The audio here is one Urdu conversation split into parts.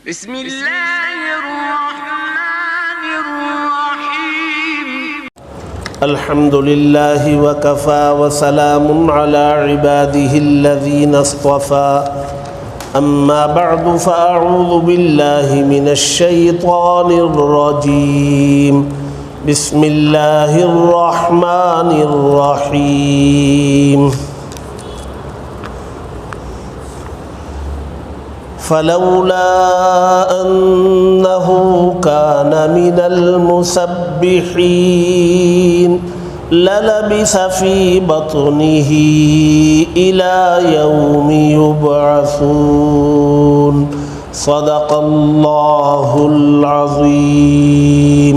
بسم اللہ الرحمن الرحیم الحمد للہ وکفى وسلام علی عباده الذین اصطفى اما بعد فاعوذ باللہ من الشیطان الرجیم بسم اللہ الرحمن الرحیم فلولا أنه كان من المسبحين للبث في بطنه إلى يوم يبعثون صدق الله العظيم۔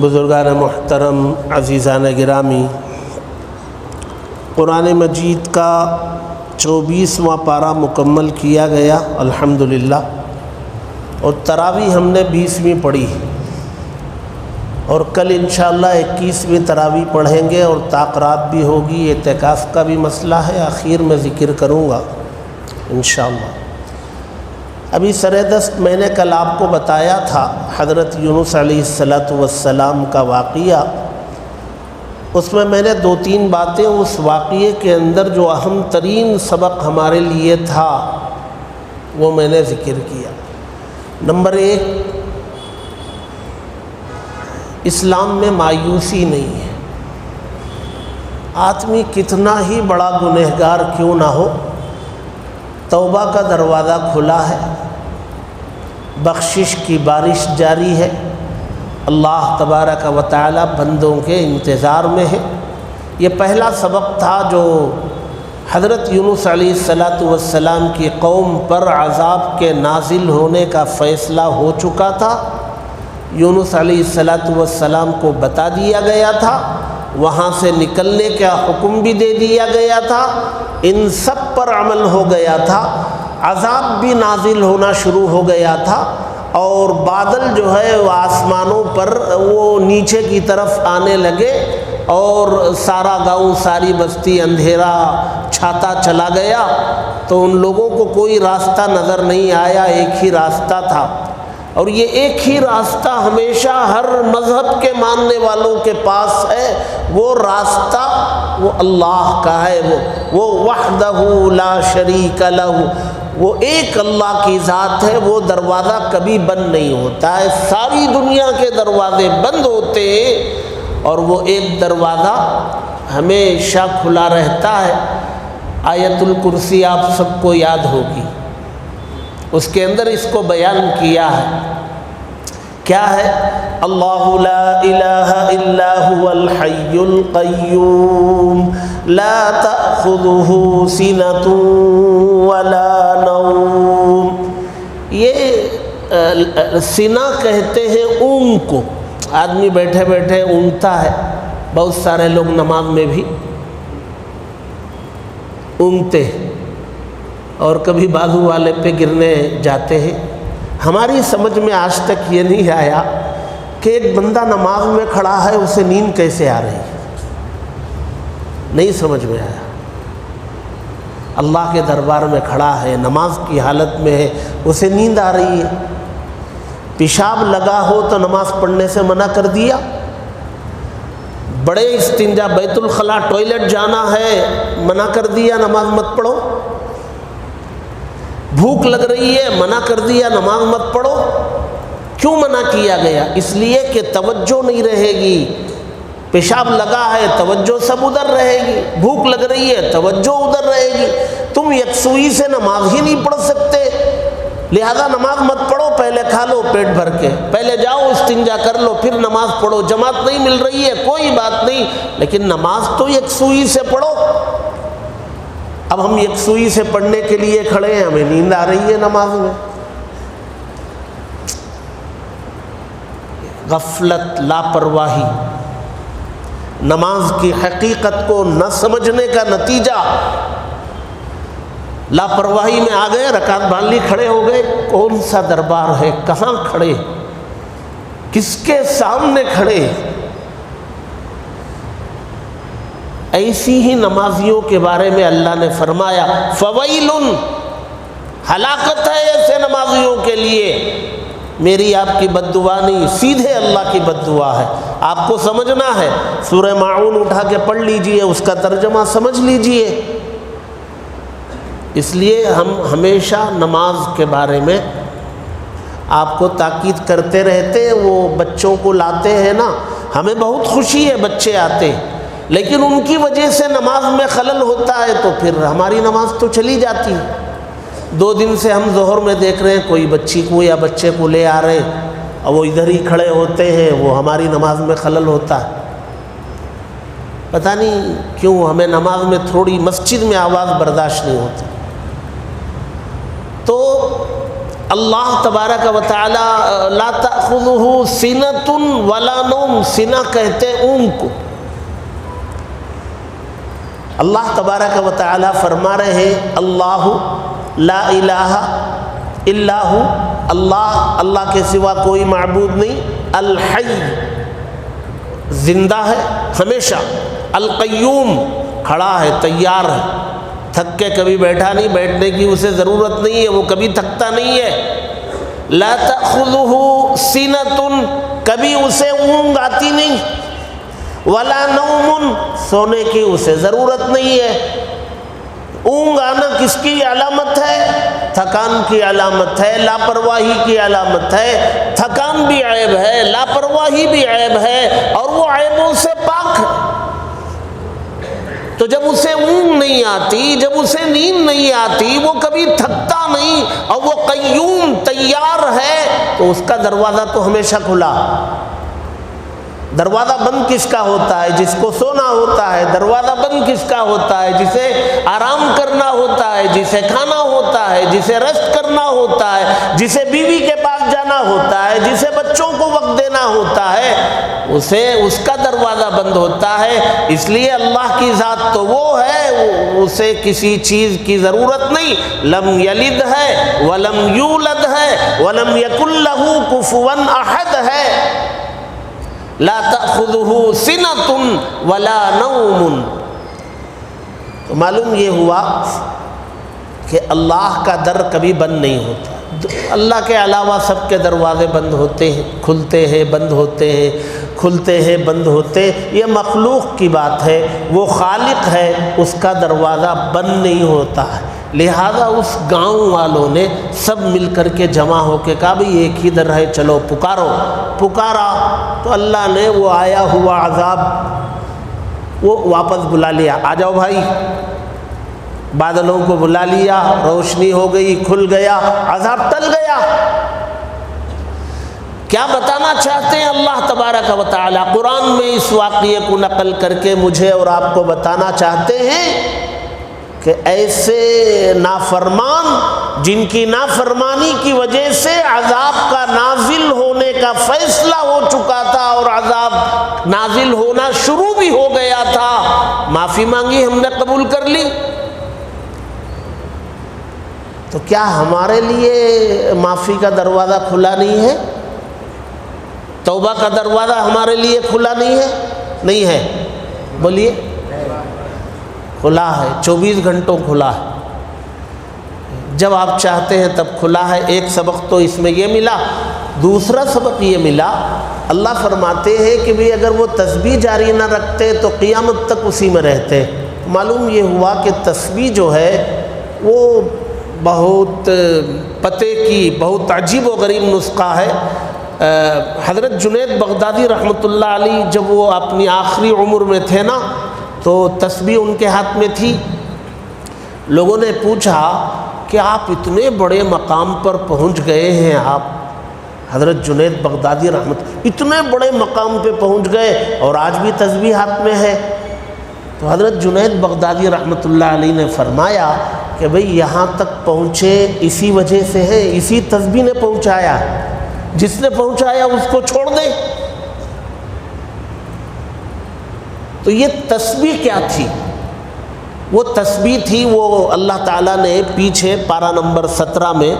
بزرگان محترم، عزیزان گرامی، قرآن مجید کا 24واں پارہ مکمل کیا گیا الحمدللہ، اور تراویح ہم نے 20ویں پڑھی، اور کل انشاءاللہ 21ویں تراویح پڑھیں گے، اور تاقرات بھی ہوگی، اعتکاف کا بھی مسئلہ ہے، آخر میں ذکر کروں گا انشاءاللہ۔ ابھی سردست میں نے کل آپ کو بتایا تھا حضرت یونس علیہ السلام کا واقعہ، اس میں نے 2-3 باتیں اس واقعے کے اندر جو اہم ترین سبق ہمارے لیے تھا وہ میں نے ذکر کیا۔ نمبر 1، اسلام میں مایوسی نہیں ہے۔ آدمی کتنا ہی بڑا گنہگار کیوں نہ ہو، توبہ کا دروازہ کھلا ہے، بخشش کی بارش جاری ہے، اللہ تبارک و تعالی بندوں کے انتظار میں ہے۔ یہ پہلا سبق تھا جو حضرت یونس علیہ السلام کی قوم پر عذاب کے نازل ہونے کا فیصلہ ہو چکا تھا، یونس علیہ السلام کو بتا دیا گیا تھا، وہاں سے نکلنے کا حکم بھی دے دیا گیا تھا، ان سب پر عمل ہو گیا تھا، عذاب بھی نازل ہونا شروع ہو گیا تھا، اور بادل جو ہے وہ آسمانوں پر وہ نیچے کی طرف آنے لگے، اور سارا گاؤں ساری بستی اندھیرا چھاتا چلا گیا، تو ان لوگوں کو کوئی راستہ نظر نہیں آیا، ایک ہی راستہ تھا، اور یہ ایک ہی راستہ ہمیشہ ہر مذہب کے ماننے والوں کے پاس ہے۔ وہ راستہ وہ اللہ کا ہے، وہ وحدہ لا شریک لہ، وہ ایک اللہ کی ذات ہے، وہ دروازہ کبھی بند نہیں ہوتا ہے، ساری دنیا کے دروازے بند ہوتے ہیں اور وہ ایک دروازہ ہمیشہ کھلا رہتا ہے۔ آیت الکرسی آپ سب کو یاد ہوگی، اس کے اندر اس کو بیان کیا ہے، کیا ہے؟ اللہ لا الہ الا هو الحی القیوم لا تأخذہ سنۃ ولا نوم۔ یہ سینہ کہتے ہیں اونگ کو، آدمی بیٹھے بیٹھے اونگتا ہے، بہت سارے لوگ نماز میں بھی اونگتے ہیں اور کبھی بازو والے پہ گرنے جاتے ہیں۔ ہماری سمجھ میں آج تک یہ نہیں آیا کہ ایک بندہ نماز میں کھڑا ہے، اسے نیند کیسے آ رہی ہے، نہیں سمجھ میں آیا۔ اللہ کے دربار میں کھڑا ہے، نماز کی حالت میں ہے، اسے نیند آ رہی ہے۔ پیشاب لگا ہو تو نماز پڑھنے سے منع کر دیا، بڑے استنجا بیت الخلاء ٹوائلٹ جانا ہے منع کر دیا، نماز مت پڑھو۔ بھوک لگ رہی ہے منع کر دیا، نماز مت پڑھو۔ کیوں منع کیا گیا؟ اس لیے کہ توجہ نہیں رہے گی، پیشاب لگا ہے توجہ سب ادھر رہے گی، بھوک لگ رہی ہے توجہ ادھر رہے گی، تم یکسوئی سے نماز ہی نہیں پڑھ سکتے، لہذا نماز مت پڑھو، پہلے کھا لو پیٹ بھر کے، پہلے جاؤ استنجا کر لو پھر نماز پڑھو، جماعت نہیں مل رہی ہے کوئی بات نہیں، لیکن نماز تو یکسوئی سے پڑھو۔ اب ہم یکسوئی سے پڑھنے کے لیے کھڑے ہیں، ہمیں نیند آ رہی ہے نماز میں۔ غفلت، لاپرواہی، نماز کی حقیقت کو نہ سمجھنے کا نتیجہ، لاپرواہی میں آ گئے، رکعت باندھ لی، کھڑے ہو گئے، کون سا دربار ہے، کہاں کھڑے، کس کے سامنے کھڑے؟ ایسی ہی نمازیوں کے بارے میں اللہ نے فرمایا فویل، ہلاکت ہے ایسے نمازیوں کے لیے میری آپ کی بد دعا نہیں، سیدھے اللہ کی بد دعا ہے۔ آپ کو سمجھنا ہے، سورہ ماعون اٹھا کے پڑھ لیجئے، اس کا ترجمہ سمجھ لیجئے۔ اس لیے ہم ہمیشہ نماز کے بارے میں آپ کو تاکید کرتے رہتے ہیں۔ وہ بچوں کو لاتے ہیں نا، ہمیں بہت خوشی ہے بچے آتے ہیں، لیکن ان کی وجہ سے نماز میں خلل ہوتا ہے تو پھر ہماری نماز تو چلی جاتی ہے۔ 2 دن سے ہم ظہر میں دیکھ رہے ہیں کوئی بچی کو یا بچے کو لے آ رہے ہیں اور وہ ادھر ہی کھڑے ہوتے ہیں، وہ ہماری نماز میں خلل ہوتا ہے۔ پتہ نہیں کیوں ہمیں نماز میں تھوڑی مسجد میں آواز برداشت نہیں ہوتی۔ تو اللہ تبارک و تعالی لا تأخذہ سنۃ ولا نوم، سنہ کہتے اونگ کو۔ اللہ تبارک و تعالی فرما رہے ہیں اللہ لا الہ الا ہو، اللہ کے سوا کوئی معبود نہیں، الحی زندہ ہے ہمیشہ، القیوم کھڑا ہے تیار ہے، تھک کے کبھی بیٹھا نہیں، بیٹھنے کی اسے ضرورت نہیں ہے، وہ کبھی تھکتا نہیں ہے۔ لا تأخذہ سنۃ، کبھی اسے اونگ آتی نہیں، ولا نوم، سونے کی اسے ضرورت نہیں ہے۔ اونگ آنا کس کی علامت ہے؟ تھکان کی علامت ہے، لاپرواہی کی علامت ہے۔ تھکان بھی عیب ہے، لاپرواہی بھی عیب ہے، اور وہ عیبوں سے پاک ہے۔ تو جب اسے اونگ نہیں آتی، جب اسے نیند نہیں آتی، وہ کبھی تھکتا نہیں، اور وہ قیوم تیار ہے، تو اس کا دروازہ تو ہمیشہ کھلا۔ دروازہ بند کس کا ہوتا ہے؟ جس کو سونا ہوتا ہے۔ دروازہ بند کس کا ہوتا ہے؟ جسے آرام کرنا ہوتا ہے، جسے کھانا ہوتا ہے، جسے ریسٹ کرنا ہوتا ہے، جسے بیوی کے پاس جانا ہوتا ہے، جسے بچوں کو وقت دینا ہوتا ہے، اسے اس کا دروازہ بند ہوتا ہے۔ اس لیے اللہ کی ذات تو وہ ہے، اسے کسی چیز کی ضرورت نہیں، لم یلد ہے ولم یولد ہے ولم یکن لہ کفوا احد ہے۔ لا تأخذہ سنۃ ولا نوم۔ تو معلوم یہ ہوا کہ اللہ کا در کبھی بند نہیں ہوتا۔ اللہ کے علاوہ سب کے دروازے بند ہوتے ہیں، کھلتے ہیں، بند ہوتے ہیں، کھلتے ہیں، بند ہوتے ہیں۔ یہ مخلوق کی بات ہے، وہ خالق ہے، اس کا دروازہ بند نہیں ہوتا ہے۔ لہذا اس گاؤں والوں نے سب مل کر کے جمع ہو کے کہا بھئی ایک ہی در ہے، چلو پکارو۔ پکارا تو اللہ نے وہ آیا ہوا عذاب وہ واپس بلا لیا، آ جاؤ بھائی۔ بادلوں کو بلا لیا، روشنی ہو گئی، کھل گیا، عذاب ٹل گیا۔ کیا بتانا چاہتے ہیں اللہ تبارک و تعالی؟ قرآن میں اس واقعے کو نقل کر کے مجھے اور آپ کو بتانا چاہتے ہیں کہ ایسے نافرمان جن کی نافرمانی کی وجہ سے عذاب کا نازل ہونے کا فیصلہ ہو چکا تھا اور عذاب نازل ہونا شروع بھی ہو گیا تھا، معافی مانگی، ہم نے قبول کر لی، تو کیا ہمارے لیے معافی کا دروازہ کھلا نہیں ہے؟ توبہ کا دروازہ ہمارے لیے کھلا نہیں ہے؟ نہیں ہے، بولیے۔ کھلا ہے، 24 گھنٹوں کھلا ہے، جب آپ چاہتے ہیں تب کھلا ہے۔ ایک سبق تو اس میں یہ ملا۔ دوسرا سبق یہ ملا، اللہ فرماتے ہیں کہ بھی اگر وہ تسبیح جاری نہ رکھتے تو قیامت تک اسی میں رہتے۔ معلوم یہ ہوا کہ تسبیح جو ہے وہ بہت پتے کی بہت عجیب و غریب نسخہ ہے۔ حضرت جنید بغدادی رحمۃ اللہ علیہ جب وہ اپنی آخری عمر میں تھے نا، تو تسبیح ان کے ہاتھ میں تھی۔ لوگوں نے پوچھا کہ آپ اتنے بڑے مقام پر پہنچ گئے ہیں، آپ حضرت جنید بغدادی اتنے بڑے مقام پہ پہنچ گئے اور آج بھی تسبیح ہاتھ میں ہے؟ تو حضرت جنید بغدادی رحمۃ اللہ علیہ نے فرمایا کہ بھئی یہاں تک پہنچے اسی وجہ سے ہے، اسی تسبیح نے پہنچایا، جس نے پہنچایا اس کو چھوڑ دیں۔ تو یہ تسبیح کیا تھی؟ وہ تسبیح تھی، وہ اللہ تعالیٰ نے پیچھے پارہ نمبر 17 میں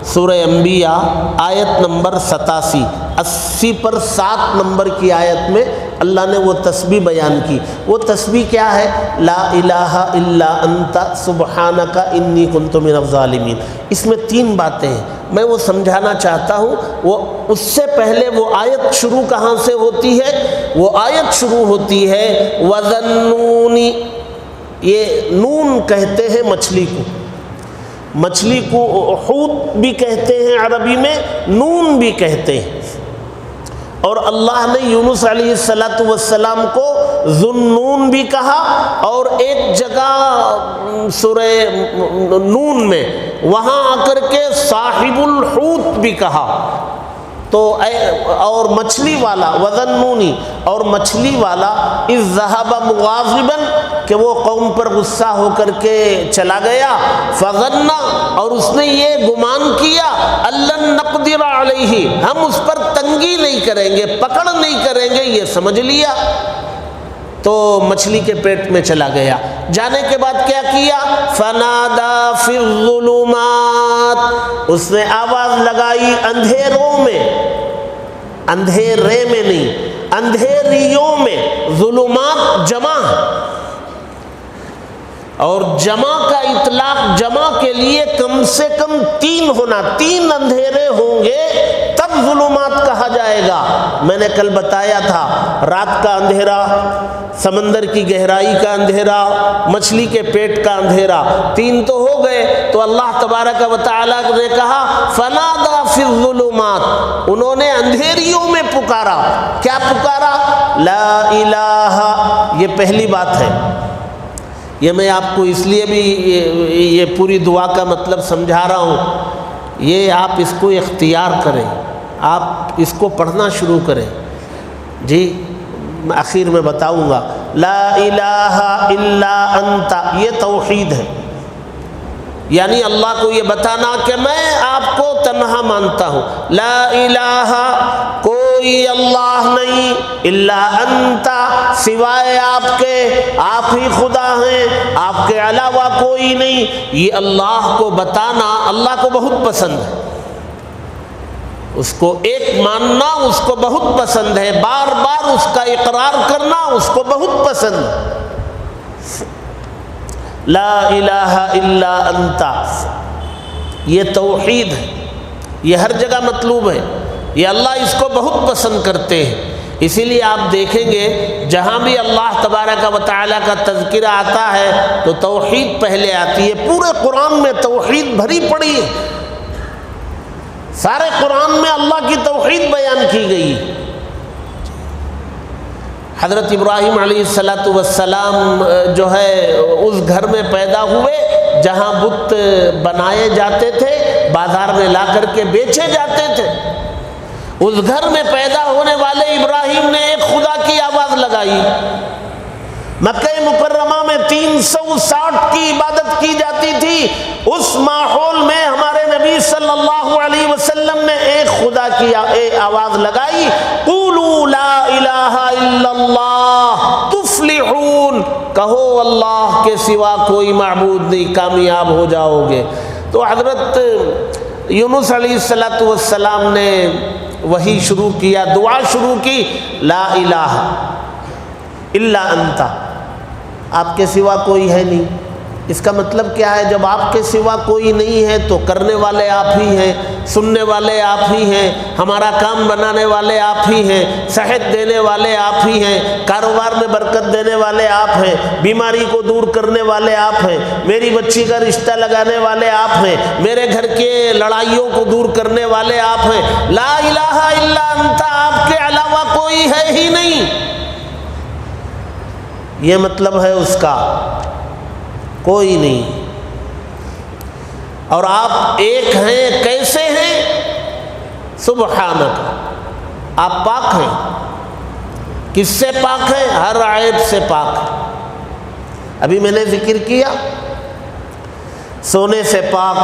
سورہ انبیاء آیت نمبر 87 80 پر 7 نمبر کی آیت میں اللہ نے وہ تسبیح بیان کی. وہ تسبیح کیا ہے؟ لا الہ الا انت سبحانک انی کنت من الظالمین. اس میں 3 باتیں ہیں، میں وہ سمجھانا چاہتا ہوں. وہ اس سے پہلے وہ آیت شروع کہاں سے ہوتی ہے؟ وہ آیت شروع ہوتی ہے وَذَنُّونِ. یہ نون کہتے ہیں مچھلی کو، مچھلی کو حوت بھی کہتے ہیں عربی میں، نون بھی کہتے ہیں. اور اللہ نے یونس علیہ السلام کو ذُنُّون بھی کہا، اور ایک جگہ سورہ نون میں وہاں آ کر کے صاحب الحوت بھی کہا. تو اور مچھلی والا وَذَنُّونِ، اور مچھلی والا اذ ذَهَبَ مُغَاضِبًا، کہ وہ قوم پر غصہ ہو کر کے چلا گیا. فَظَنَّ، اور اس نے یہ گمان کیا أَلَّن نَقْدِرَ عَلَيْهِ، ہم اس پر تنگی نہیں کریں گے، پکڑ نہیں کریں گے، یہ سمجھ لیا. تو مچھلی کے پیٹ میں چلا گیا. جانے کے بعد کیا کیا؟ فَنَادَى فِي الظُّلُمَاتِ، اس نے آواز لگائی اندھیروں میں، اندھیرے میں نہیں، اندھیریوں میں. ظلمات جمع، اور جمع کا اطلاق جمع کے لیے کم سے کم 3 ہونا، 3 اندھیرے ہوں گے تب ظلمات کہا جائے گا. میں نے کل بتایا تھا رات کا اندھیرا، سمندر کی گہرائی کا اندھیرا، مچھلی کے پیٹ کا اندھیرا، 3 تو ہو گئے. تو اللہ تبارک و تعالیٰ نے کہا فنادا فی الظلمات، انہوں نے اندھیریوں میں پکارا. کیا پکارا؟ لا الہ. یہ پہلی بات ہے. یہ میں آپ کو اس لیے بھی یہ پوری دعا کا مطلب سمجھا رہا ہوں، یہ آپ اس کو اختیار کریں، آپ اس کو پڑھنا شروع کریں. جی آخر میں بتاؤں گا. لا الہ الا انت، یہ توحید ہے. یعنی اللہ کو یہ بتانا کہ میں آپ کو تنہا مانتا ہوں. لا الہ، کوئی اللہ نہیں، الا انت، سوائے آپ کے، آپ ہی خدا ہیں، آپ کے علاوہ کوئی نہیں. یہ اللہ کو بتانا اللہ کو بہت پسند ہے. اس کو ایک ماننا اس کو بہت پسند ہے، بار بار اس کا اقرار کرنا اس کو بہت پسند ہے. لا الہ الا انت، یہ توحید ہے، یہ ہر جگہ مطلوب ہے. یہ اللہ اس کو بہت پسند کرتے ہیں. اسی لیے آپ دیکھیں گے جہاں بھی اللہ تبارک و تعالیٰ کا تذکرہ آتا ہے تو توحید پہلے آتی ہے. پورے قرآن میں توحید بھری پڑی ہے، سارے قرآن میں اللہ کی توحید بیان کی گئی. حضرت ابراہیم علیہ السلام جو ہے اس گھر میں پیدا ہوئے جہاں بت بنائے جاتے تھے، بازار میں لا کر کے بیچے جاتے تھے. اس گھر میں پیدا ہونے والے ابراہیم نے ایک خدا کی آواز لگائی. مکہ مکرمہ میں 360 کی عبادت کی جاتی تھی. اس ماحول میں ہمارے نبی صلی اللہ علیہ وسلم نے ایک خدا کی آواز لگائی. قولوا لا الہ الا اللہ تفلحون، کہو اللہ کے سوا کوئی معبود نہیں، کامیاب ہو جاؤ گے. تو حضرت یونس علیہ السلام نے وہی شروع کیا، دعا شروع کی. لا الہ الا انت، آپ کے سوا کوئی ہے نہیں. اس کا مطلب کیا ہے؟ جب آپ کے سوا کوئی نہیں ہے تو کرنے والے آپ ہی ہیں، سننے والے آپ ہی ہیں، ہمارا کام بنانے والے آپ ہی ہیں، صحت دینے والے آپ ہی ہیں، کاروبار میں برکت دینے والے آپ ہیں، بیماری کو دور کرنے والے آپ ہیں، میری بچی کا رشتہ لگانے والے آپ ہیں، میرے گھر کے لڑائیوں کو دور کرنے والے آپ ہیں. لا الہ الا انت، آپ کے علاوہ کوئی ہے ہی نہیں. یہ مطلب ہے اس کا، کوئی نہیں. اور آپ ایک ہیں، کیسے ہیں؟ سبحانک، آپ پاک ہیں. کس سے پاک ہیں؟ ہر عیب سے پاک ہیں. ابھی میں نے ذکر کیا سونے سے پاک،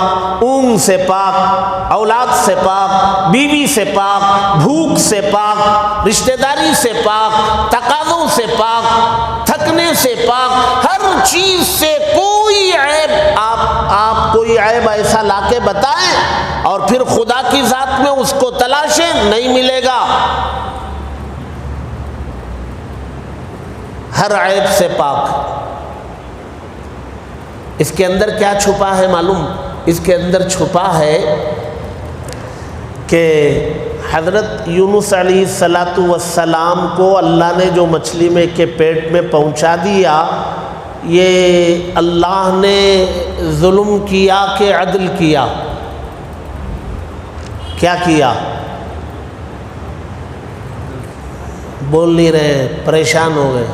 اونگ سے پاک، اولاد سے پاک، بیوی سے پاک، بھوک سے پاک، رشتہ داری سے پاک، تقاضوں سے پاک، تھکنے سے پاک، ہر چیز سے کوئی عیب. آپ کوئی عیب ایسا لا کے بتائیں اور پھر خدا کی ذات میں اس کو تلاشیں، نہیں ملے گا. ہر عیب سے پاک۔ اس کے اندر کیا چھپا ہے معلوم؟ اس کے اندر چھپا ہے کہ حضرت یونس علیہ السلام کو اللہ نے جو مچھلی میں کے پیٹ میں پہنچا دیا، یہ اللہ نے ظلم کیا کہ عدل کیا؟ کیا کیا؟ بول نہیں رہے، پریشان ہو گئے۔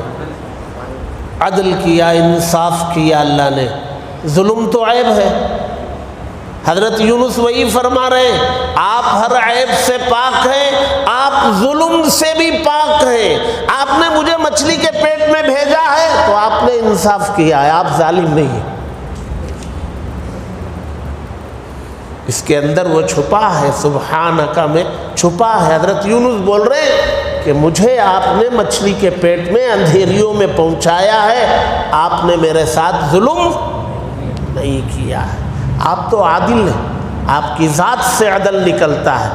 عدل کیا، انصاف کیا اللہ نے۔ ظلم تو عیب ہے۔ حضرت یونس وہی فرما رہے ہیں، آپ ہر عیب سے پاک ہیں، آپ ظلم سے بھی پاک ہیں۔ آپ نے مجھے مچھلی کے پیٹ میں بھیجا ہے تو آپ نے انصاف کیا ہے، آپ ظالم نہیں ہیں۔ اس کے اندر وہ چھپا ہے، سبحانک میں چھپا ہے۔ حضرت یونس بول رہے ہیں کہ مجھے آپ نے مچھلی کے پیٹ میں اندھیریوں میں پہنچایا ہے، آپ نے میرے ساتھ ظلم نہیں کیا ہے۔ آپ تو عادل ہیں، آپ کی ذات سے عدل نکلتا ہے،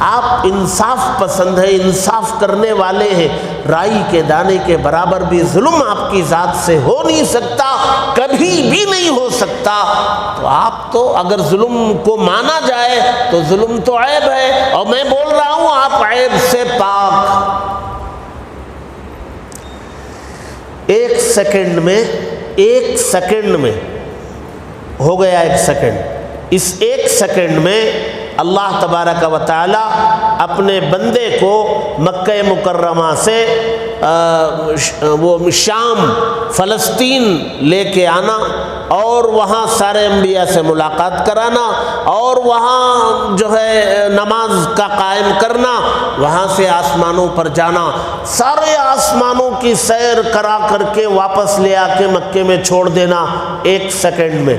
آپ انصاف پسند ہیں، انصاف کرنے والے ہیں۔ رائی کے دانے کے برابر بھی ظلم آپ کی ذات سے ہو نہیں سکتا، کبھی بھی نہیں ہو سکتا۔ تو آپ تو اگر ظلم کو مانا جائے تو ظلم تو عیب ہے، اور میں بول رہا ہوں آپ عیب سے پاک۔ ایک سیکنڈ میں ہو گیا، ایک سیکنڈ، اس ایک سیکنڈ میں اللہ تبارک و تعالی اپنے بندے کو مکہ مکرمہ سے وہ شام فلسطین لے کے آنا، اور وہاں سارے انبیاء سے ملاقات کرانا، اور وہاں جو ہے نماز کا قائم کرنا، وہاں سے آسمانوں پر جانا، سارے آسمانوں کی سیر کرا کر کے واپس لے آ کے مکے میں چھوڑ دینا ایک سیکنڈ میں۔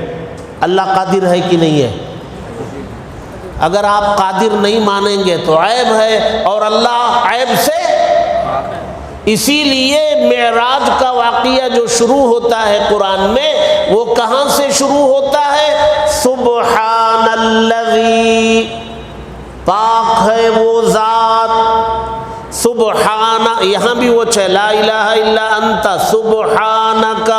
اللہ قادر ہے کہ نہیں ہے؟ اگر آپ قادر نہیں مانیں گے تو عیب ہے، اور اللہ عیب سے۔ اسی لیے معراج کا واقعہ جو شروع ہوتا ہے قرآن میں، وہ کہاں سے شروع ہوتا ہے؟ سبحان الذی، پاک ہے وہ ذات، سبحان، یہاں بھی وہ لا الہ الا انت سبحانک۔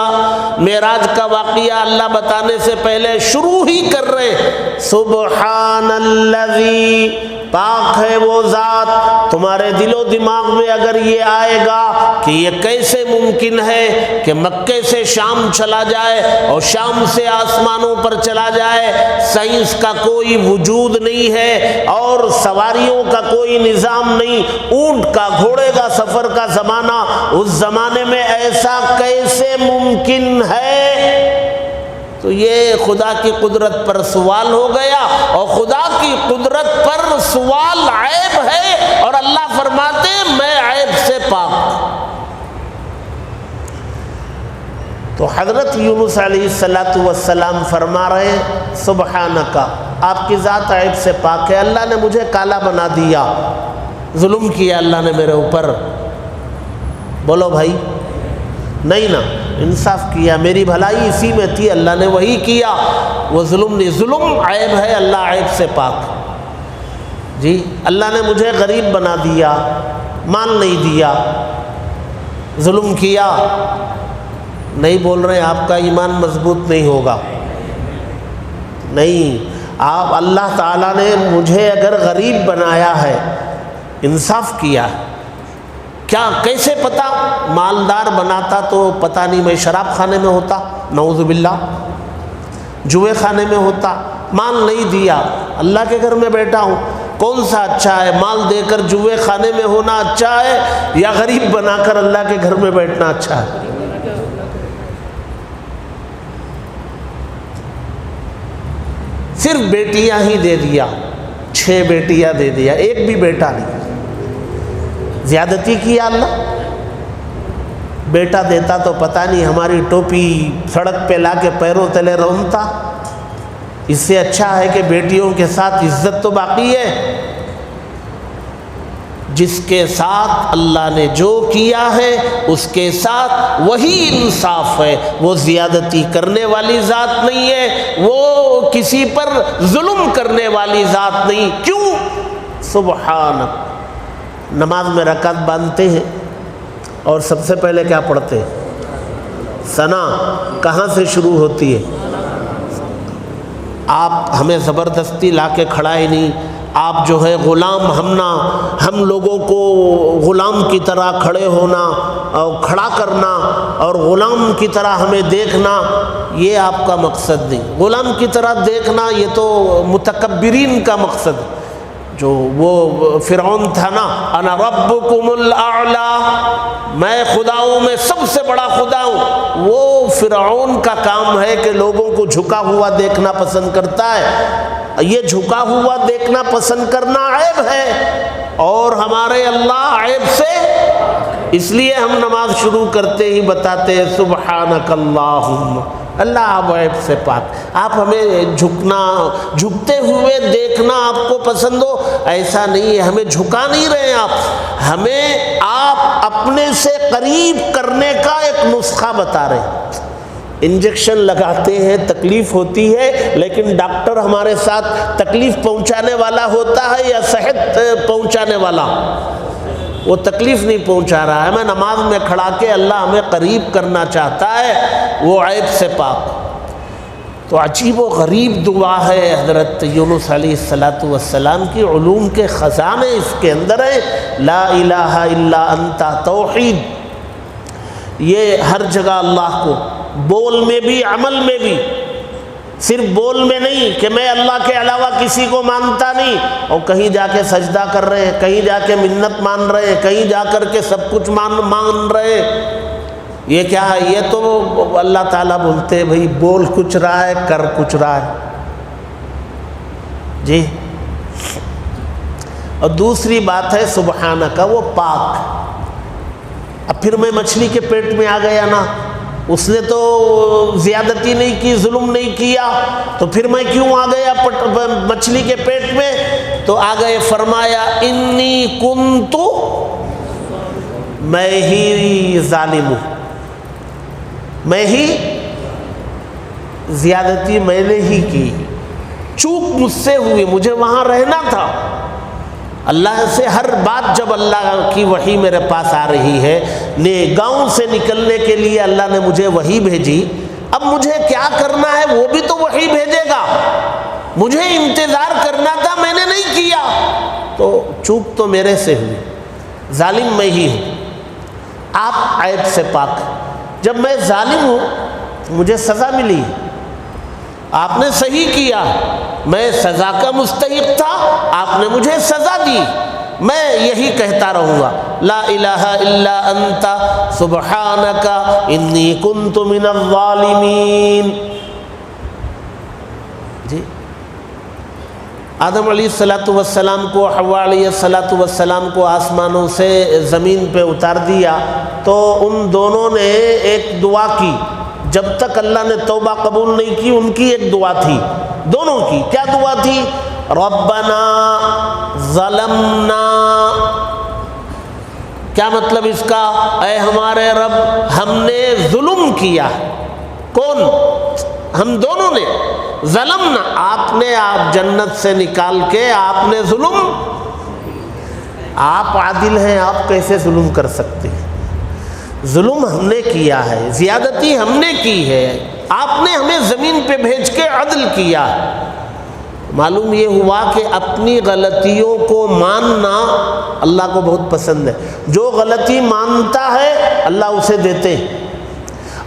معراج کا واقعہ اللہ بتانے سے پہلے شروع ہی کر رہے، سبحان الذی، پاک ہے وہ ذات۔ تمہارے دل و دماغ میں اگر یہ آئے گا کہ یہ کیسے ممکن ہے کہ مکے سے شام چلا جائے اور شام سے آسمانوں پر چلا جائے، سائنس کا کوئی وجود نہیں ہے اور سواریوں کا کوئی نظام نہیں، اونٹ کا گھوڑے کا سفر کا زمانہ، اس زمانے میں ایسا کیسے ممکن ہے؟ تو یہ خدا کی قدرت پر سوال ہو گیا، اور خدا کی قدرت پر سوال عیب ہے، اور اللہ فرماتے ہیں میں عیب سے پاک۔ تو حضرت یونس علیہ السلام فرما رہے ہیں سبحانک، آپ کی ذات عیب سے پاک ہے۔ اللہ نے مجھے کالا بنا دیا، ظلم کیا اللہ نے میرے اوپر، بولو بھائی نہیں نا، انصاف کیا، میری بھلائی اسی میں تھی، اللہ نے وہی کیا، وہ ظلم نہیں۔ ظلم عیب ہے، اللہ عیب سے پاک۔ جی اللہ نے مجھے غریب بنا دیا، مال نہیں دیا، ظلم کیا، نہیں بول رہے آپ کا ایمان مضبوط نہیں ہوگا، نہیں، آپ اللہ تعالیٰ نے مجھے اگر غریب بنایا ہے، انصاف کیا، کیا کیسے پتا؟ مالدار بناتا تو پتہ نہیں میں شراب خانے میں ہوتا، نعوذ باللہ، جوئے خانے میں ہوتا۔ مال نہیں دیا، اللہ کے گھر میں بیٹھا ہوں، کون سا اچھا ہے؟ مال دے کر جوئے خانے میں ہونا اچھا ہے، یا غریب بنا کر اللہ کے گھر میں بیٹھنا اچھا ہے؟ صرف بیٹیاں ہی دے دیا، 6 بیٹیاں دے دیا، ایک بھی بیٹا نہیں، زیادتی کیا اللہ۔ بیٹا دیتا تو پتہ نہیں ہماری ٹوپی سڑک پہ لا کے پیروں تلے رونتا۔ اس سے اچھا ہے کہ بیٹیوں کے ساتھ عزت تو باقی ہے۔ جس کے ساتھ اللہ نے جو کیا ہے اس کے ساتھ وہی انصاف ہے، وہ زیادتی کرنے والی ذات نہیں ہے، وہ کسی پر ظلم کرنے والی ذات نہیں۔ کیوں؟ سبحانک۔ نماز میں رکعت باندھتے ہیں اور سب سے پہلے کیا پڑھتے ہیں؟ ثنا کہاں سے شروع ہوتی ہے؟ آپ ہمیں زبردستی لا کے کھڑا ہی نہیں، آپ جو ہے غلام ہم لوگوں کو غلام کی طرح کھڑے ہونا اور کھڑا کرنا اور غلام کی طرح ہمیں دیکھنا، یہ آپ کا مقصد نہیں۔ غلام کی طرح دیکھنا یہ تو متکبرین کا مقصد ہے۔ جو وہ فرعون تھا نا، انا ربکم الاعلی، میں خداؤں میں سب سے بڑا خدا ہوں، وہ فرعون کا کام ہے کہ لوگوں کو جھکا ہوا دیکھنا پسند کرتا ہے۔ یہ جھکا ہوا دیکھنا پسند کرنا عیب ہے، اور ہمارے اللہ عیب سے، اس لیے ہم نماز شروع کرتے ہی بتاتے ہیں سبحانک اللہم، اللہ آپ عیب سے پاک۔ آپ ہمیں جھکتے ہوئے دیکھنا آپ کو پسند ہو، ایسا نہیں ہے، ہمیں جھکا نہیں رہے آپ، ہمیں آپ اپنے سے قریب کرنے کا ایک نسخہ بتا رہے ہیں۔ انجیکشن لگاتے ہیں، تکلیف ہوتی ہے، لیکن ڈاکٹر ہمارے ساتھ تکلیف پہنچانے والا ہوتا ہے یا صحت پہنچانے والا؟ وہ تکلیف نہیں پہنچا رہا ہے، ہمیں نماز میں کھڑا کے اللہ ہمیں قریب کرنا چاہتا ہے، وہ عیب سے پاک۔ تو عجیب و غریب دعا ہے حضرت یونس علیہ السلام کی، علوم کے خزانے اس کے اندر ہیں۔ لا الہ الا انت، توحید، یہ ہر جگہ اللہ کو، بول میں بھی عمل میں بھی، صرف بول میں نہیں کہ میں اللہ کے علاوہ کسی کو مانتا نہیں، اور کہیں جا کے سجدہ کر رہے ہیں، کہیں جا کے منت مان رہے ہیں، کہیں جا کر کے سب کچھ مان رہے ہیں۔ یہ کیا ہے؟ یہ تو اللہ تعالیٰ بولتے ہیں بھئی بول کچھ رہا ہے، کر کچھ رہا ہے جی۔ اور دوسری بات ہے سبحانک، وہ پاک۔ اب پھر میں مچھلی کے پیٹ میں آ گیا نا، اس نے تو زیادتی نہیں کی، ظلم نہیں کیا، تو پھر میں کیوں آ گیا مچھلی کے پیٹ میں؟ تو آ گئے، فرمایا انی کنت، میں ہی ظالم ہوں، میں ہی زیادتی میں نے ہی کی، چوک مجھ سے ہوئی، مجھے وہاں رہنا تھا۔ اللہ سے ہر بات، جب اللہ کی وحی میرے پاس آ رہی ہے، گاؤں سے نکلنے کے لیے اللہ نے مجھے وحی بھیجی، اب مجھے کیا کرنا ہے وہ بھی تو وحی بھیجے گا، مجھے انتظار کرنا تھا، میں نے نہیں کیا، تو چوک تو میرے سے ہوئی، ظالم میں ہی ہوں، آپ عیب سے پاک۔ جب میں ظالم ہوں مجھے سزا ملی، آپ نے صحیح کیا، میں سزا کا مستحق تھا، آپ نے مجھے سزا دی، میں یہی کہتا رہوں گا، لا الہ الا انت سبحانک انی کنت من الظالمین۔ جی، آدم علیہ السلام کو، حوا علیہ السلام کو آسمانوں سے زمین پہ اتار دیا، تو ان دونوں نے ایک دعا کی، جب تک اللہ نے توبہ قبول نہیں کی ان کی ایک دعا تھی، دونوں کی۔ کیا دعا تھی؟ ربنا ظلمنا، کیا مطلب اس کا؟ اے ہمارے رب، ہم نے ظلم کیا۔ کون؟ ہم دونوں نے۔ ظلمنا، آپ جنت سے نکال کے آپ نے ظلم، آپ عادل ہیں، آپ کیسے ظلم کر سکتے ہیں؟ ظلم ہم نے کیا ہے، زیادتی ہم نے کی ہے، آپ نے ہمیں زمین پہ بھیج کے عدل کیا۔ معلوم یہ ہوا کہ اپنی غلطیوں کو ماننا اللہ کو بہت پسند ہے۔ جو غلطی مانتا ہے اللہ اسے دیتے ہیں،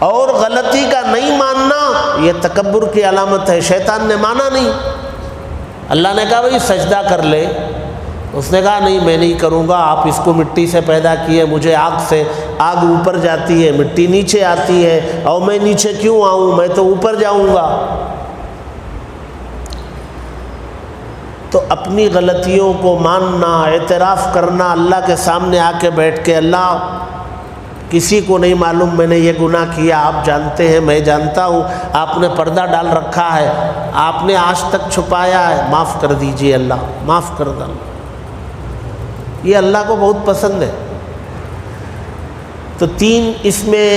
اور غلطی کا نہیں ماننا یہ تکبر کی علامت ہے۔ شیطان نے مانا نہیں، اللہ نے کہا بھئی سجدہ کر لے، اس نے کہا نہیں میں نہیں کروں گا، آپ اس کو مٹی سے پیدا کیے، مجھے آگ اوپر جاتی ہے، مٹی نیچے آتی ہے، اور میں نیچے کیوں آؤں، میں تو اوپر جاؤں گا۔ تو اپنی غلطیوں کو ماننا، اعتراف کرنا، اللہ کے سامنے آ کے بیٹھ کے، اللہ کسی کو نہیں معلوم میں نے یہ گناہ کیا، آپ جانتے ہیں، میں جانتا ہوں، آپ نے پردہ ڈال رکھا ہے، آپ نے آج تک چھپایا ہے، معاف کر دیجئے اللہ، معاف کر دو۔ یہ اللہ کو بہت پسند ہے۔ تو تین اس میں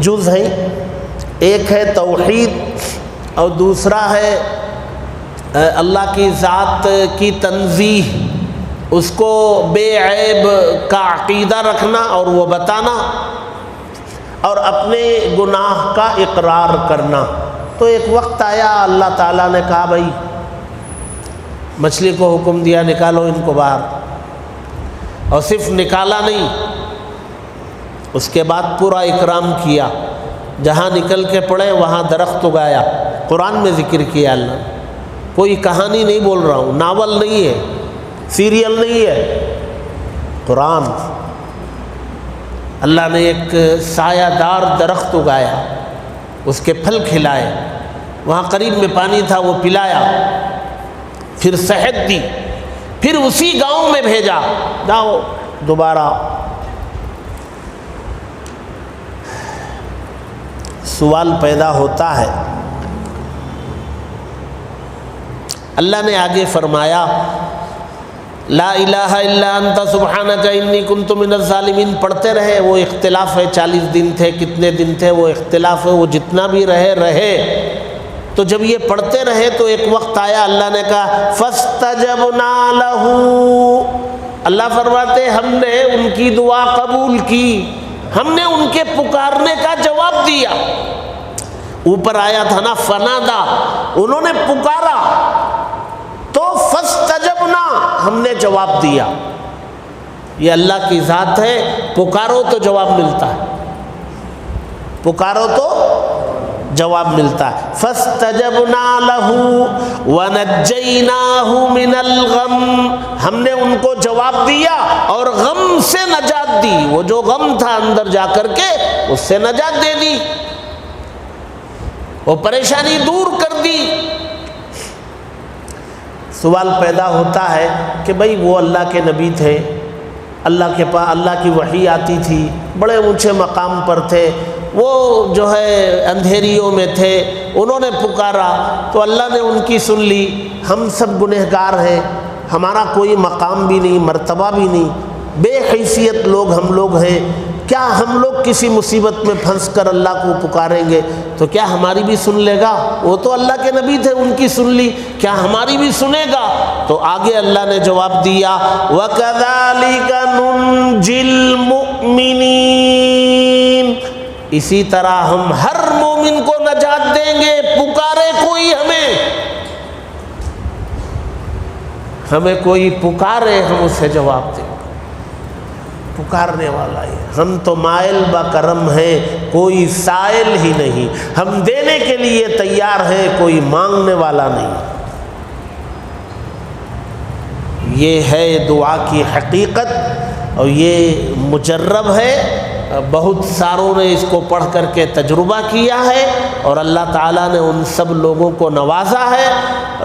جز ہیں، ایک ہے توحید، اور دوسرا ہے اللہ کی ذات کی تنزیہ، اس کو بے عیب کا عقیدہ رکھنا اور وہ بتانا، اور اپنے گناہ کا اقرار کرنا۔ تو ایک وقت آیا اللہ تعالیٰ نے کہا بھائی مچھلی کو حکم دیا نکالو ان کو باہر، اور صرف نکالا نہیں، اس کے بعد پورا اکرام کیا، جہاں نکل کے پڑے وہاں درخت اگایا۔ قرآن میں ذکر کیا اللہ نے، کوئی کہانی نہیں بول رہا ہوں، ناول نہیں ہے، سیریل نہیں ہے، قرآن۔ اللہ نے ایک سایہ دار درخت اگایا، اس کے پھل کھلائے، وہاں قریب میں پانی تھا وہ پلایا، پھر صحت دی، پھر اسی گاؤں میں بھیجا، جاؤ دوبارہ۔ سوال پیدا ہوتا ہے، اللہ نے آگے فرمایا لا الہ الا انت سبحانک انی کنت من الظالمین، پڑھتے رہے، وہ اختلاف ہے 40 دن تھے کتنے دن تھے وہ اختلاف ہے، وہ جتنا بھی رہے تو جب یہ پڑھتے رہے تو ایک وقت آیا اللہ نے کہا فاستجبنا لہ، اللہ فرماتے ہم نے ان کی دعا قبول کی، ہم نے ان کے پکارنے کا جواب دیا۔ اوپر آیا تھا نا فنادا، انہوں نے پکارا تو فاستجبنا، ہم نے جواب دیا۔ یہ اللہ کی ذات ہے، پکارو تو جواب ملتا ہے، پکارو تو جواب ملتا ہے۔ فاستجبنا لہ ونجیناہ من الغم، ہم نے ان کو جواب دیا اور غم سے نجات دی، وہ جو غم تھا اندر جا کر کے اس سے نجات دے دی، وہ پریشانی دور کر دی۔ سوال پیدا ہوتا ہے کہ بھئی وہ اللہ کے نبی تھے، اللہ کے پاس اللہ کی وحی آتی تھی، بڑے اونچے مقام پر تھے، وہ جو ہے اندھیریوں میں تھے، انہوں نے پکارا تو اللہ نے ان کی سن لی۔ ہم سب گنہگار ہیں، ہمارا کوئی مقام بھی نہیں، مرتبہ بھی نہیں، بے حیثیت لوگ ہم لوگ ہیں، کیا ہم لوگ کسی مصیبت میں پھنس کر اللہ کو پکاریں گے تو کیا ہماری بھی سن لے گا؟ وہ تو اللہ کے نبی تھے، ان کی سن لی، کیا ہماری بھی سنے گا؟ تو آگے اللہ نے جواب دیا وَكَذَلِكَ نُنْجِي الْمُؤْمِنِينَ، اسی طرح ہم ہر مومن کو نجات دیں گے، پکارے کوئی ہمیں کوئی پکارے ہم اسے جواب دیں، پکارنے والا ہے، ہم تو مائل با کرم ہیں، کوئی سائل ہی نہیں، ہم دینے کے لیے تیار ہیں، کوئی مانگنے والا نہیں۔ یہ ہے دعا کی حقیقت، اور یہ مجرب ہے، بہت ساروں نے اس کو پڑھ کر کے تجربہ کیا ہے، اور اللہ تعالیٰ نے ان سب لوگوں کو نوازا ہے۔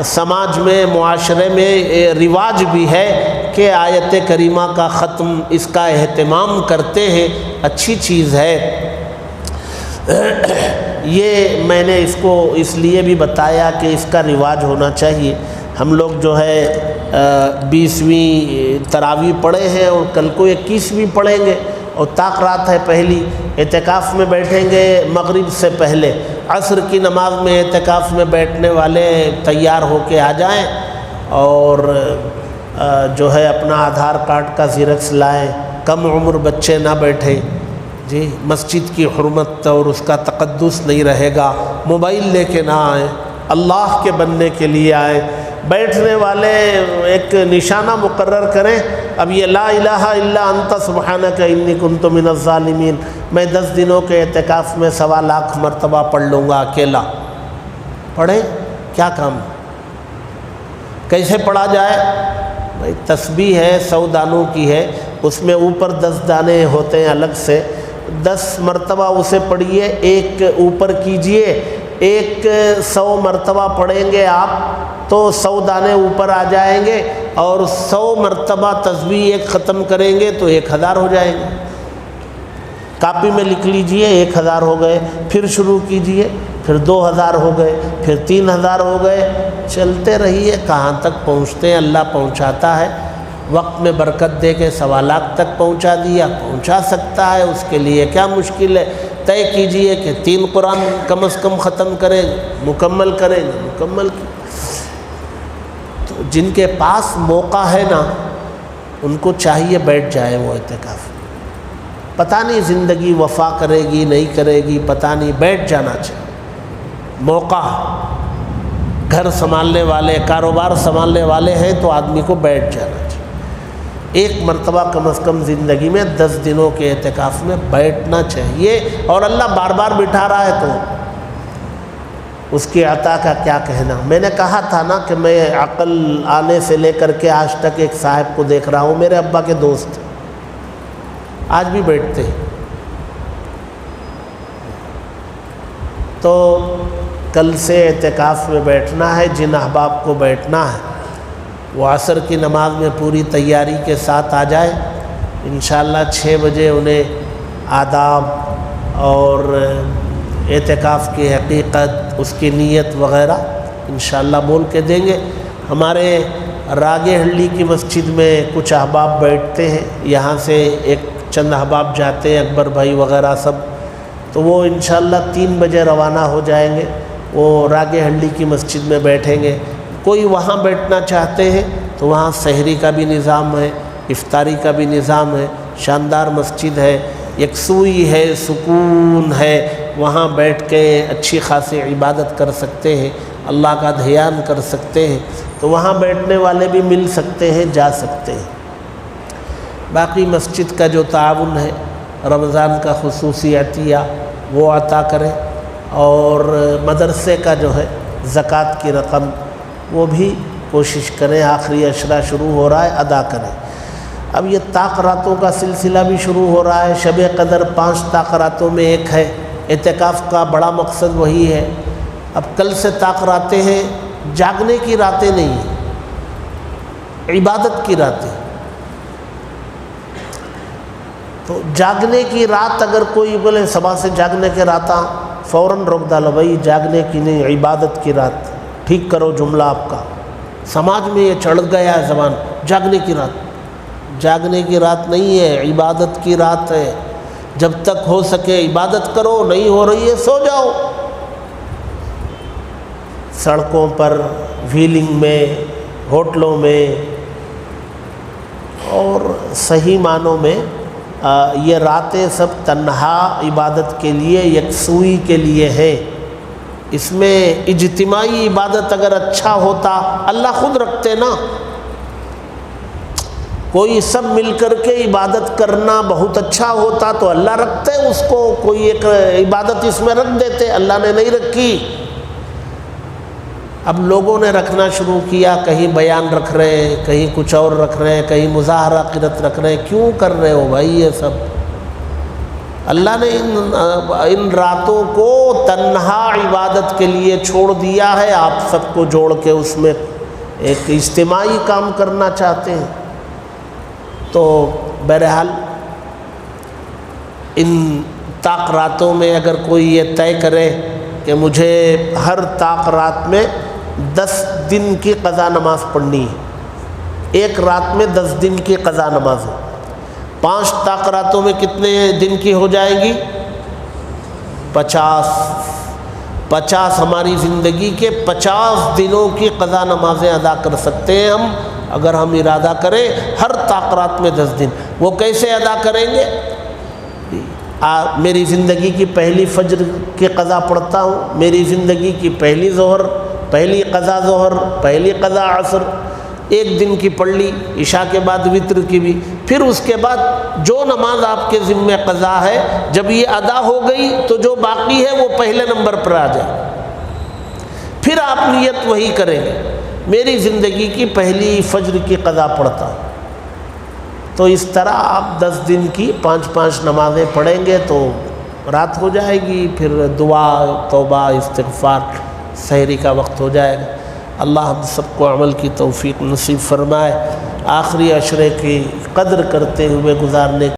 سماج میں، معاشرے میں رواج بھی ہے کہ آیت کریمہ کا ختم، اس کا اہتمام کرتے ہیں، اچھی چیز ہے۔ یہ میں نے اس کو اس لیے بھی بتایا کہ اس کا رواج ہونا چاہیے۔ ہم لوگ جو ہے 20ویں تراویح پڑھے ہیں اور کل کو 21ویں پڑھیں گے، اور طاق رات ہے پہلی، اعتکاف میں بیٹھیں گے مغرب سے پہلے، عصر کی نماز میں اعتکاف میں بیٹھنے والے تیار ہو کے آ جائیں، اور جو ہے اپنا آدھار کارڈ کا زیرکس لائیں، کم عمر بچے نہ بیٹھیں، جی مسجد کی حرمت اور اس کا تقدس نہیں رہے گا، موبائل لے کے نہ آئیں، اللہ کے بننے کے لیے آئیں۔ بیٹھنے والے ایک نشانہ مقرر کریں، اب یہ لا الہ الا انت سبحانک انی کنت من الظالمین میں 10 دنوں کے اعتکاف میں 1.25 لاکھ مرتبہ پڑھ لوں گا اکیلا۔ پڑھیں، کیا کام، کیسے پڑھا جائے؟ بھائی تسبیح ہے 100 دانوں کی ہے، اس میں اوپر 10 دانے ہوتے ہیں الگ سے، 10 مرتبہ اسے پڑھیے، ایک اوپر کیجئے، ایک 100 مرتبہ پڑھیں گے آپ تو 100 دانے اوپر آ جائیں گے، اور 100 مرتبہ تسبیح ایک ختم کریں گے تو 1000 ہو جائیں گے۔ کاپی میں لکھ لیجئے 1000 ہو گئے، پھر شروع کیجئے، پھر 2000 ہو گئے، پھر 3000 ہو گئے، چلتے رہیے، کہاں تک پہنچتے ہیں اللہ پہنچاتا ہے، وقت میں برکت دے کے 1.25 لاکھ تک پہنچا دیا، پہنچا سکتا ہے، اس کے لیے کیا مشکل ہے؟ طے کیجئے کہ 3 قرآن کم از کم ختم کریں، مکمل کریں، مکمل کی۔ تو جن کے پاس موقع ہے نا، ان کو چاہیے بیٹھ جائے وہ اعتکاف، پتہ نہیں زندگی وفا کرے گی نہیں کرے گی، پتہ نہیں، بیٹھ جانا چاہیے۔ موقع، گھر سنبھالنے والے، کاروبار سنبھالنے والے ہیں تو آدمی کو بیٹھ جانا چاہیے۔ ایک مرتبہ کم از کم زندگی میں 10 دنوں کے اعتکاف میں بیٹھنا چاہیے، اور اللہ بار بار بٹھا رہا ہے تو اس کی عطا کا کیا کہنا۔ میں نے کہا تھا نا کہ میں عقل آنے سے لے کر کے آج تک ایک صاحب کو دیکھ رہا ہوں، میرے ابا کے دوست، آج بھی بیٹھتے ہیں۔ تو کل سے اعتکاف میں بیٹھنا ہے، جن احباب کو بیٹھنا ہے وہ عصر کی نماز میں پوری تیاری کے ساتھ آ جائے۔ انشاءاللہ 6 بجے انہیں آداب اور اعتکاف کی حقیقت، اس کی نیت وغیرہ انشاءاللہ بول کے دیں گے۔ ہمارے راگے ہلڈی کی مسجد میں کچھ احباب بیٹھتے ہیں، یہاں سے ایک چند احباب جاتے ہیں، اکبر بھائی وغیرہ سب، تو وہ انشاءاللہ 3 بجے روانہ ہو جائیں گے، وہ راگے ہلڈی کی مسجد میں بیٹھیں گے۔ کوئی وہاں بیٹھنا چاہتے ہیں تو وہاں سحری کا بھی نظام ہے، افطاری کا بھی نظام ہے، شاندار مسجد ہے، یکسوئی ہے، سکون ہے، وہاں بیٹھ کے اچھی خاصی عبادت کر سکتے ہیں، اللہ کا دھیان کر سکتے ہیں، تو وہاں بیٹھنے والے بھی مل سکتے ہیں، جا سکتے ہیں۔ باقی مسجد کا جو تعاون ہے، رمضان کا خصوصی عطیہ وہ عطا کریں، اور مدرسے کا جو ہے زکوٰۃ کی رقم وہ بھی کوشش کریں، آخری عشرہ شروع ہو رہا ہے، ادا کریں۔ اب یہ طاق راتوں کا سلسلہ بھی شروع ہو رہا ہے، شب قدر 5 طاق راتوں میں ایک ہے، اعتکاف کا بڑا مقصد وہی ہے۔ اب کل سے طاق راتیں ہیں، جاگنے کی راتیں نہیں ہیں، عبادت کی راتیں۔ تو جاگنے کی رات اگر کوئی بولے صبح سے جاگنے کے راتا، فوراً روک ڈالو، بھائی جاگنے کی نہیں، عبادت کی رات، ٹھیک کرو جملہ آپ کا۔ سماج میں یہ چڑھ گیا ہے زبان، جاگنے کی رات، جاگنے کی رات نہیں ہے، عبادت کی رات ہے۔ جب تک ہو سکے عبادت کرو، نہیں ہو رہی ہے سو جاؤ۔ سڑکوں پر، ویلنگ میں، ہوٹلوں میں، اور صحیح معنوں میں یہ راتیں سب تنہا عبادت کے لیے، یکسوئی کے لیے ہیں۔ اس میں اجتماعی عبادت اگر اچھا ہوتا، اللہ خود رکھتے نا، کوئی سب مل کر کے عبادت کرنا بہت اچھا ہوتا تو اللہ رکھتے اس کو، کوئی ایک عبادت اس میں رکھ دیتے، اللہ نے نہیں رکھی۔ اب لوگوں نے رکھنا شروع کیا، کہیں بیان رکھ رہے ہیں، کہیں کچھ اور رکھ رہے ہیں، کہیں مظاہرہ قرت رکھ رہے ہیں۔ کیوں کر رہے ہو بھائی یہ سب؟ اللہ نے ان راتوں کو تنہا عبادت کے لیے چھوڑ دیا ہے، آپ سب کو جوڑ کے اس میں ایک اجتماعی کام کرنا چاہتے ہیں۔ تو بہرحال ان طاق راتوں میں اگر کوئی یہ طے کرے کہ مجھے ہر طاق رات میں 10 دن کی قضا نماز پڑھنی ہے، ایک رات میں 10 دن کی قضا نماز ہے، 5 طاق راتوں میں کتنے دن کی ہو جائے گی؟ 50 ہماری زندگی کے 50 دنوں کی قضا نمازیں ادا کر سکتے ہیں ہم، اگر ہم ارادہ کریں ہر طاق رات میں 10 دن۔ وہ کیسے ادا کریں گے؟ میری زندگی کی پہلی فجر کی قضا پڑھتا ہوں، میری زندگی کی پہلی ظہر، پہلی قضا ظہر، پہلی قضا عصر، ایک دن کی پڑھ لی، عشاء کے بعد وطر کی بھی، پھر اس کے بعد جو نماز آپ کے ذمہ قضا ہے جب یہ ادا ہو گئی تو جو باقی ہے وہ پہلے نمبر پر آ جائے، پھر آپ نیت وہی کریں گے، میری زندگی کی پہلی فجر کی قضا پڑھتا ہوں۔ تو اس طرح آپ 10 دن کی 5 نمازیں پڑھیں گے تو رات ہو جائے گی، پھر دعا، توبہ، استغفار، سحری کا وقت ہو جائے گا۔ اللہ ہم سب کو عمل کی توفیق نصیب فرمائے، آخری عشرے کی قدر کرتے ہوئے گزارنے